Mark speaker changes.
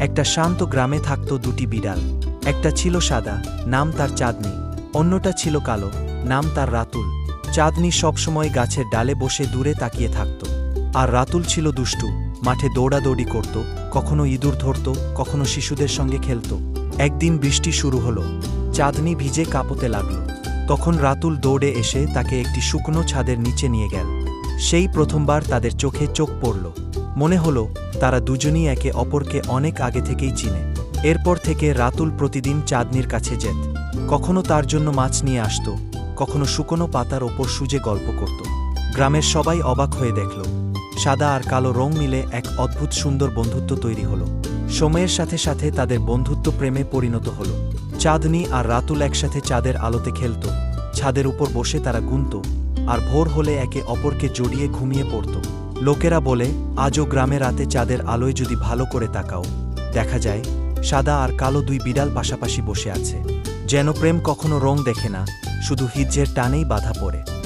Speaker 1: একটা শান্ত গ্রামে থাকত দুটি বিড়াল। একটা ছিল সাদা, নাম তার চাঁদনি। অন্যটা ছিল কালো, নাম তার রাতুল। চাঁদনি সবসময় গাছের ডালে বসে দূরে তাকিয়ে থাকত, আর রাতুল ছিল দুষ্টু, মাঠে দৌড়াদৌড়ি করত, কখনো ইঁদুর ধরত, কখনো শিশুদের সঙ্গে খেলত। একদিন বৃষ্টি শুরু হলো, চাঁদনি ভিজে কাঁপতে লাগল। তখন রাতুল দৌড়ে এসে তাকে একটি শুকনো ছাদের নিচে নিয়ে গেল। সেই প্রথমবার তাদের চোখে চোখ পড়ল। মনে হলো তারা দুজনই একে অপরকে অনেক আগে থেকেই চিনে। এরপর থেকে রাতুল প্রতিদিন চাঁদনির কাছে যেত। কখনো তার জন্য মাছ নিয়ে আসত, কখনো শুকনো পাতার ওপর শুজে গল্প করত। গ্রামের সবাই অবাক হয়ে দেখল, সাদা আর কালো রং মিলে এক অদ্ভুত সুন্দর বন্ধুত্ব তৈরি হলো। সময়ের সাথে সাথে তাদের বন্ধুত্ব প্রেমে পরিণত হলো। চাঁদনি আর রাতুল একসাথে চাঁদের আলোতে খেলত, ছাদের উপর বসে তারা গুনত, আর ভোর হলে একে অপরকে জড়িয়ে ঘুমিয়ে পড়ত। লোকেরা বলে, আজও গ্রামে রাতে চাঁদের আলোয় যদি ভালো করে তাকাও, দেখা যায় সাদা আর কালো দুই বিড়াল পাশাপাশি বসে আছে। যেন প্রেম কখনো রং দেখে না, শুধু হিজ্জের টানেই বাধা পড়ে।